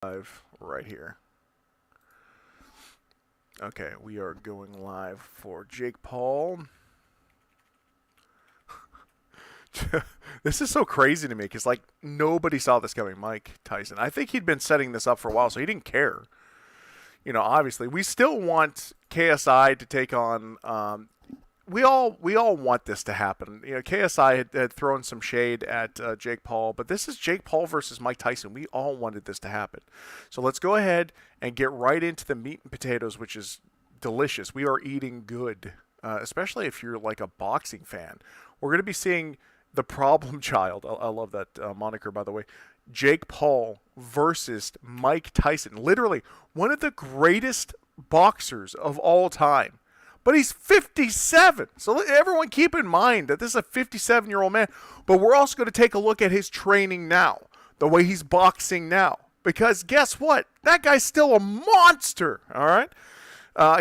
Live right here. Okay, we are going live for Jake Paul. This is so crazy to me because like nobody saw this coming. Mike Tyson. I think he'd been setting this up for a while, so he didn't care. Obviously, we still want KSI to take on. We all want this to happen. KSI had thrown some shade at Jake Paul, but this is Jake Paul versus Mike Tyson. We all wanted this to happen. So let's go ahead and get right into the meat and potatoes, which is delicious. We are eating good, especially if you're like a boxing fan. We're going to be seeing the problem child. I love that moniker, by the way. Jake Paul versus Mike Tyson. Literally one of the greatest boxers of all time. But he's 57. So everyone keep in mind that this is a 57-year-old man. But we're also going to take a look at his training now, the way he's boxing now. Because guess what? That guy's still a monster, all right?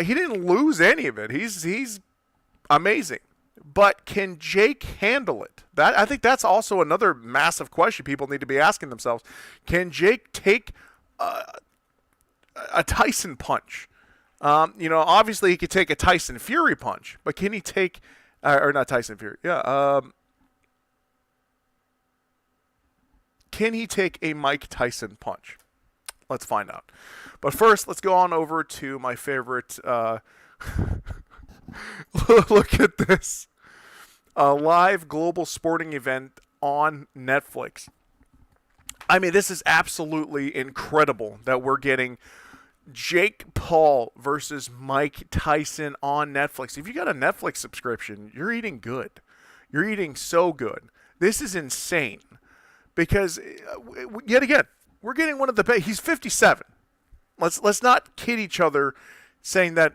He didn't lose any of it. He's amazing. But can Jake handle it? I think that's also another massive question people need to be asking themselves. Can Jake take a Tyson punch? Obviously he could take a Tyson Fury punch, but can he take, or not Tyson Fury? Yeah. Can he take a Mike Tyson punch? Let's find out. But first, let's go on over to my favorite. Look at this. A live global sporting event on Netflix. I mean, this is absolutely incredible that we're getting Jake Paul versus Mike Tyson on Netflix. If you got a Netflix subscription, you're eating good. You're eating so good. This is insane because yet again, we're getting one of the best. He's 57. Let's not kid each other saying that,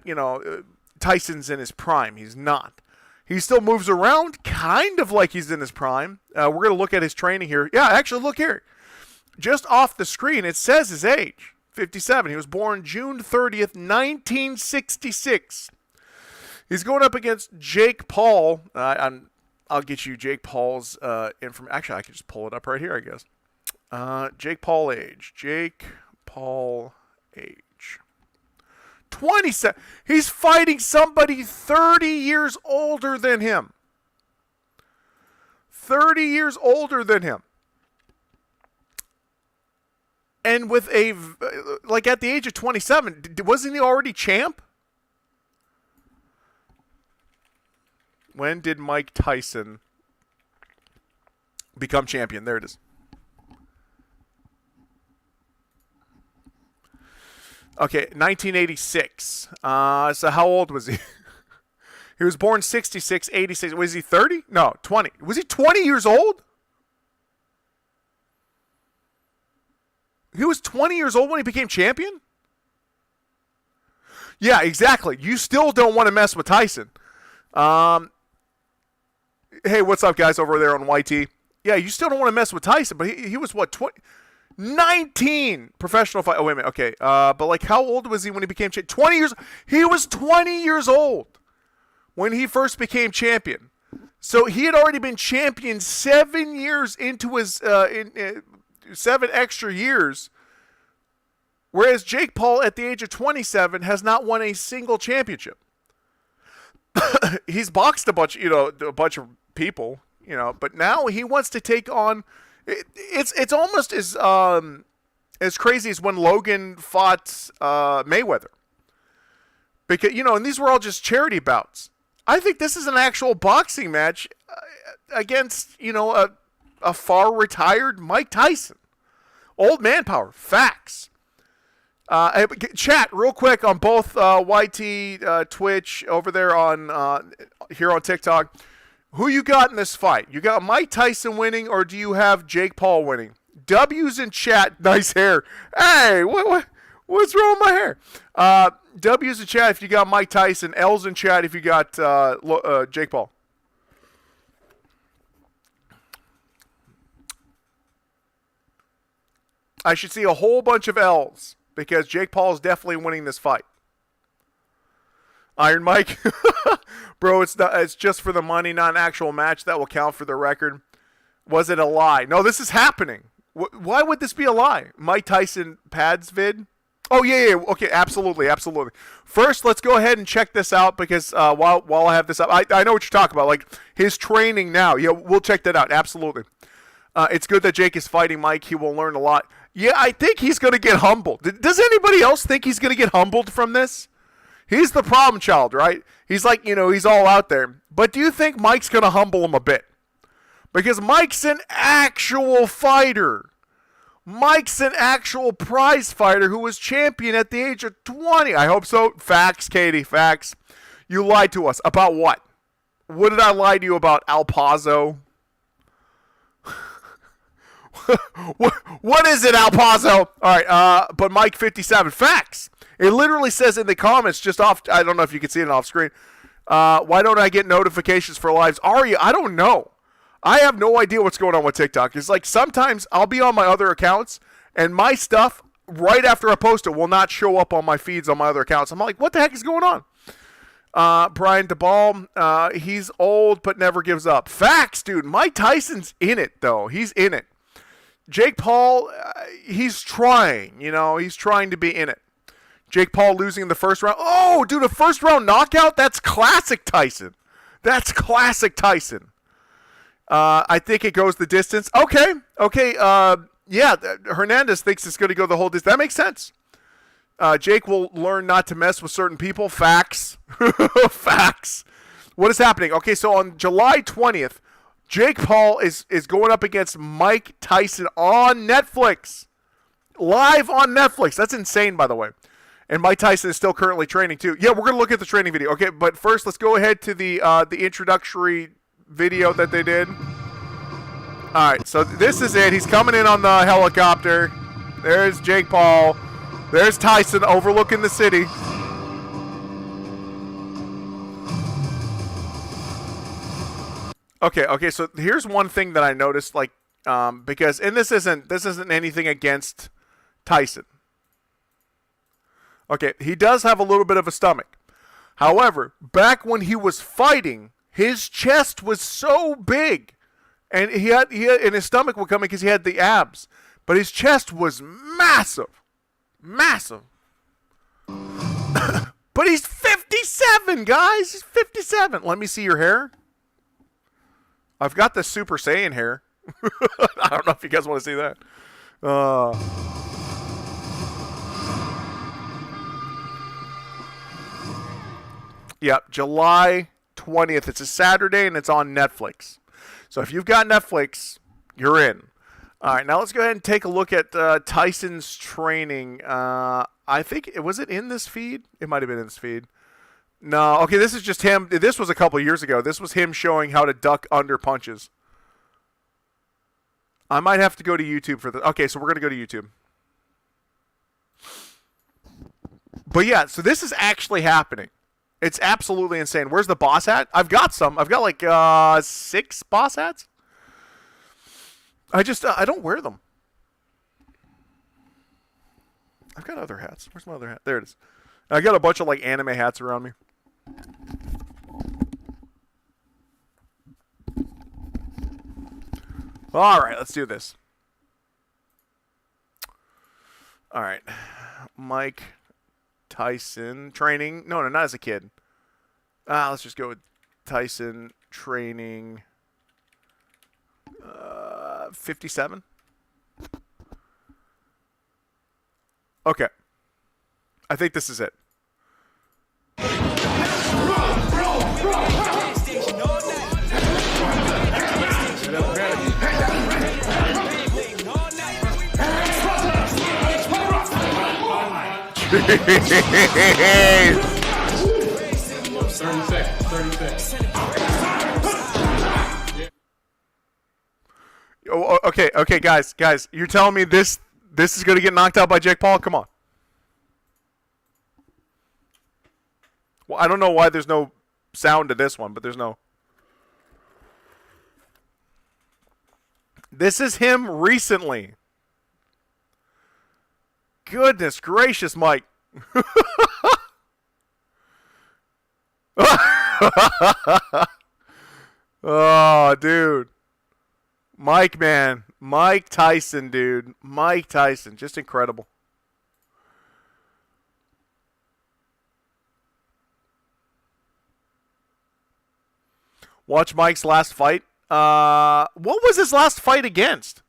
Tyson's in his prime. He's not. He still moves around kind of like he's in his prime. We're going to look at his training here. Yeah, actually, look here. Just off the screen, it says his age. 57. He was born June 30th, 1966. He's going up against Jake Paul. I'll get you Jake Paul's information. Actually, I can just pull it up right here, I guess. Jake Paul age. Jake Paul age. 27. He's fighting somebody 30 years older than him. 30 years older than him. And with at the age of 27, wasn't he already champ? When did Mike Tyson become champion? There it is. Okay, 1986. So how old was he? He was born 66, 86. Was he 30? No, 20. Was he 20 years old? He was 20 years old when he became champion? Yeah, exactly. You still don't want to mess with Tyson. Hey, what's up, guys, over there on YT? Yeah, you still don't want to mess with Tyson, but he was, what, 19 professional fight. Oh, wait a minute. Okay. But, like, how old was he when he became champion? 20 years. He was 20 years old when he first became champion. So he had already been champion 7 years into his 7 extra years, whereas Jake Paul at the age of 27 has not won a single championship. He's boxed a bunch of people, but now he wants to take on. It's almost as crazy as when Logan fought Mayweather, because and these were all just charity bouts. I think this is an actual boxing match against a far retired Mike Tyson. Old man power. Facts. Chat real quick on both YT, Twitch, over there on here on TikTok. Who you got in this fight? You got Mike Tyson winning, or do you have Jake Paul winning? W's in chat. Nice hair. Hey, what's wrong with my hair? W's in chat if you got Mike Tyson. L's in chat if you got Jake Paul. I should see a whole bunch of L's because Jake Paul is definitely winning this fight. Iron Mike, bro, it's just for the money, not an actual match that will count for the record. Was it a lie? No, this is happening. Why would this be a lie? Mike Tyson pads vid? Oh, yeah. Okay, absolutely. First, let's go ahead and check this out because while I have this up, I know what you're talking about. Like, his training now. Yeah, we'll check that out. Absolutely. It's good that Jake is fighting Mike. He will learn a lot. Yeah, I think he's going to get humbled. Does anybody else think he's going to get humbled from this? He's the problem child, right? He's like, he's all out there. But do you think Mike's going to humble him a bit? Because Mike's an actual fighter. Mike's an actual prize fighter who was champion at the age of 20. I hope so. Facts, Katie, facts. You lied to us. About what? What did I lie to you about, Al Pazo? What is it, Al Pazo? All right, but Mike 57. Facts. It literally says in the comments just off, I don't know if you can see it off screen. Why don't I get notifications for lives? Ari, I don't know. I have no idea what's going on with TikTok. It's like sometimes I'll be on my other accounts and my stuff right after I post it will not show up on my feeds on my other accounts. I'm like, what the heck is going on? Brian DeBall, he's old but never gives up. Facts, dude. Mike Tyson's in it, though. He's in it. Jake Paul, he's trying. He's trying to be in it. Jake Paul losing in the first round. Oh, dude, a first round knockout? That's classic Tyson. I think it goes the distance. Okay. Yeah, Hernandez thinks it's going to go the whole distance. That makes sense. Jake will learn not to mess with certain people. Facts. Facts. What is happening? Okay, so on July 20th, Jake Paul is going up against Mike Tyson on Netflix. Live on Netflix. That's insane, by the way. And Mike Tyson is still currently training, too. Yeah, we're going to look at the training video. Okay, but first, let's go ahead to the introductory video that they did. All right, so this is it. He's coming in on the helicopter. There's Jake Paul. There's Tyson overlooking the city. Okay, so here's one thing that I noticed, because, and this isn't anything against Tyson. Okay, he does have a little bit of a stomach. However, back when he was fighting, his chest was so big, and he had and his stomach would come in because he had the abs, but his chest was massive. But he's 57, guys. He's 57. Let me see your hair. I've got the Super Saiyan hair. I don't know if you guys want to see that. Yep, July 20th. It's a Saturday, and it's on Netflix. So if you've got Netflix, you're in. All right, now let's go ahead and take a look at Tyson's training. I think, was it in this feed? It might have been in this feed. No, okay, this is just him. This was a couple years ago. This was him showing how to duck under punches. I might have to go to YouTube for this. Okay, so we're going to go to YouTube. But yeah, so this is actually happening. It's absolutely insane. Where's the boss hat? I've got some. I've got like 6 boss hats. I don't wear them. I've got other hats. Where's my other hat? There it is. I got a bunch of like anime hats around me. All right, let's do this. All right. Mike Tyson training. No, not as a kid. Let's just go with Tyson training 57. Okay. I think this is it. Jeez. 30 seconds. Oh, okay, guys, you're telling me this is going to get knocked out by Jake Paul? Come on. Well, I don't know why there's no sound to this one, but there's no. This is him recently. Goodness gracious, Mike. Oh, dude. Mike, man. Mike Tyson, dude. Mike Tyson. Just incredible. Watch Mike's last fight. What was his last fight against?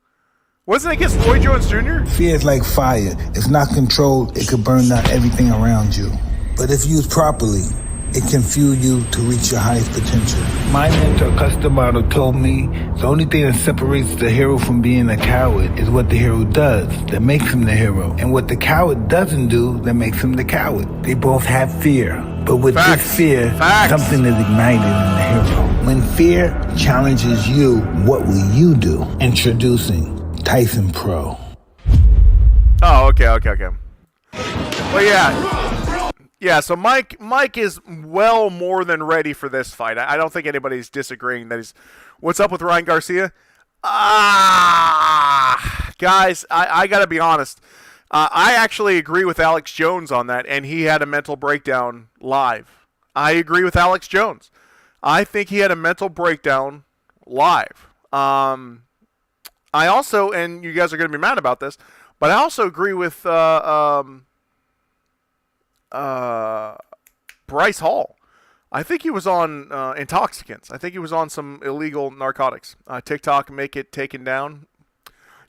Wasn't it against Roy Jones Jr.? Fear is like fire. If not controlled, it could burn down everything around you. But if used properly, it can fuel you to reach your highest potential. My mentor, Customato, told me the only thing that separates the hero from being a coward is what the hero does that makes him the hero, and what the coward doesn't do that makes him the coward. They both have fear, but with this fear, something is ignited in the hero. When fear challenges you, what will you do? Introducing Tyson Pro. Oh, okay. Well, yeah. So Mike is well more than ready for this fight. I don't think anybody's disagreeing that he's. What's up with Ryan Garcia? Guys, I gotta be honest. I actually agree with Alex Jones on that, and he had a mental breakdown live. I agree with Alex Jones. I think he had a mental breakdown live. I also, and you guys are going to be mad about this, but I also agree with Bryce Hall. I think he was on intoxicants. I think he was on some illegal narcotics. TikTok, make it taken down.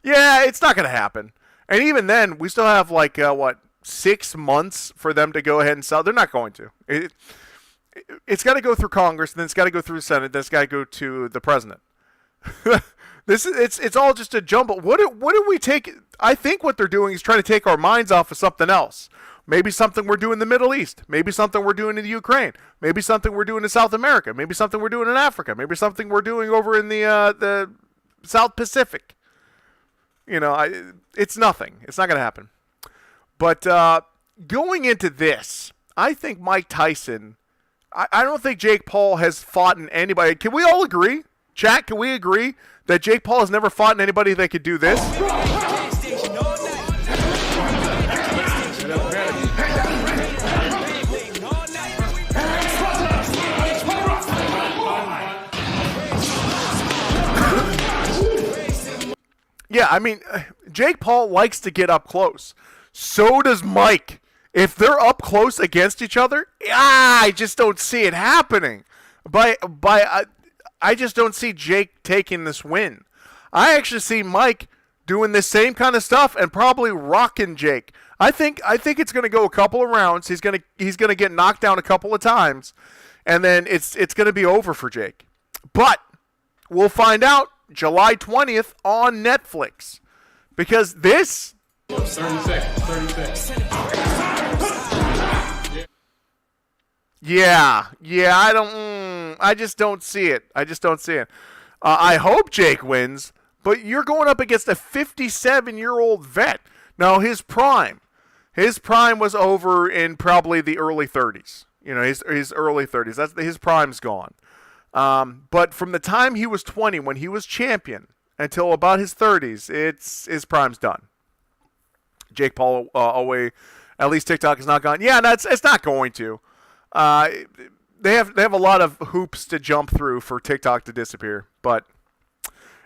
Yeah, it's not going to happen. And even then, we still have 6 months for them to go ahead and sell. They're not going to. It's got to go through Congress, and then it's got to go through the Senate, then it's got to go to the president. It's all just a jumble. What do we take? I think what they're doing is trying to take our minds off of something else. Maybe something we're doing in the Middle East. Maybe something we're doing in the Ukraine. Maybe something we're doing in South America. Maybe something we're doing in Africa. Maybe something we're doing over in the South Pacific. It's nothing. It's not going to happen. But going into this, I think Mike Tyson. I don't think Jake Paul has fought in anybody. Can we all agree? Chat, can we agree that Jake Paul has never fought in anybody that could do this? Yeah, I mean, Jake Paul likes to get up close. So does Mike. If they're up close against each other, I just don't see it happening. I just don't see Jake taking this win. I actually see Mike doing the same kind of stuff and probably rocking Jake. I think it's going to go a couple of rounds. He's going to get knocked down a couple of times, and then it's going to be over for Jake. But we'll find out July 20th on Netflix, because this. 30 seconds. Yeah. I just don't see it. I hope Jake wins, but you're going up against a 57-year-old vet. Now, his prime was over in probably the early 30s. His early 30s. His prime's gone. But from the time he was 20, when he was champion, until about his 30s, his prime's done. Jake Paul away. At least TikTok is not gone. Yeah, it's not going to. They have a lot of hoops to jump through for TikTok to disappear. But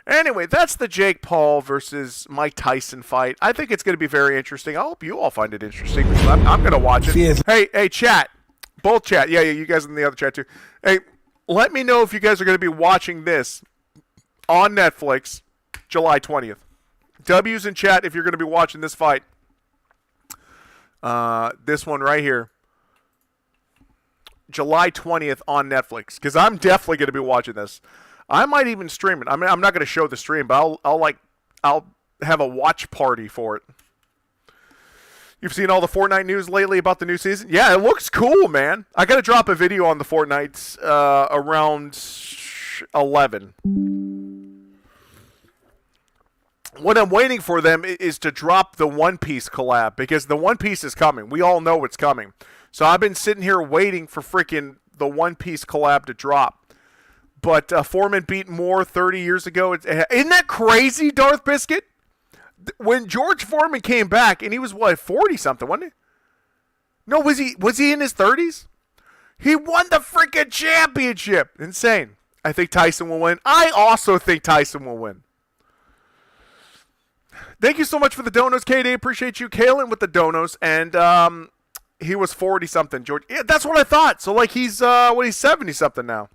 anyway, that's the Jake Paul versus Mike Tyson fight. I think it's going to be very interesting. I hope you all find it interesting, because I'm going to watch it. Hey, chat. Both chat. Yeah, you guys in the other chat too. Hey, let me know if you guys are going to be watching this on Netflix July 20th. W's in chat if you're going to be watching this fight. This one right here. July 20th on Netflix, because I'm definitely going to be watching this. I might even stream it. I mean, I'm not going to show the stream, but I'll have a watch party for it. You've seen all the Fortnite news lately about the new season? Yeah, it looks cool, man. I got to drop a video on the Fortnites around 11. What I'm waiting for them is to drop the One Piece collab, because the One Piece is coming. We all know it's coming. So I've been sitting here waiting for freaking the One Piece collab to drop. But Foreman beat Moore 30 years ago. Isn't that crazy, Darth Biscuit? When George Foreman came back, and he was, 40-something, wasn't he? No, was he in his 30s? He won the freaking championship. Insane. I think Tyson will win. I also think Tyson will win. Thank you so much for the donos, KD. Appreciate you. Kalen with the donos. And he was 40-something, George. Yeah, that's what I thought. So, like, he's 70-something now.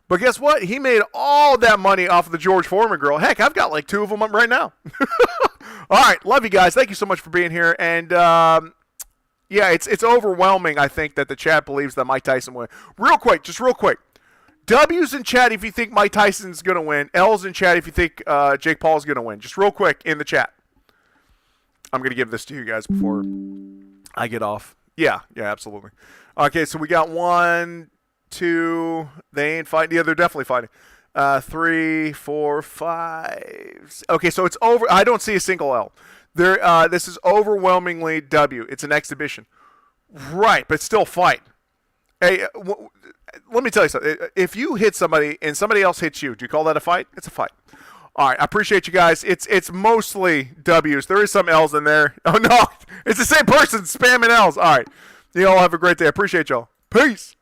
But guess what? He made all that money off of the George Foreman girl. Heck, I've got like 2 of them up right now. All right. Love you guys. Thank you so much for being here. And, yeah, it's overwhelming, I think, that the chat believes that Mike Tyson will win. Just real quick. W's in chat if you think Mike Tyson's going to win. L's in chat if you think Jake Paul's going to win. Just real quick in the chat. I'm going to give this to you guys before I get off. Yeah, absolutely. Okay, so we got 1, 2. They ain't fighting. Yeah, they're definitely fighting. 3, 4, 5. Okay, so it's over. I don't see a single L. This is overwhelmingly W. It's an exhibition. Right, but still fight. Hey, let me tell you something. If you hit somebody and somebody else hits you, do you call that a fight? It's a fight. All right, I appreciate you guys. It's mostly W's. There is some L's in there. Oh, no. It's the same person spamming L's. All right. You all have a great day. I appreciate y'all. Peace.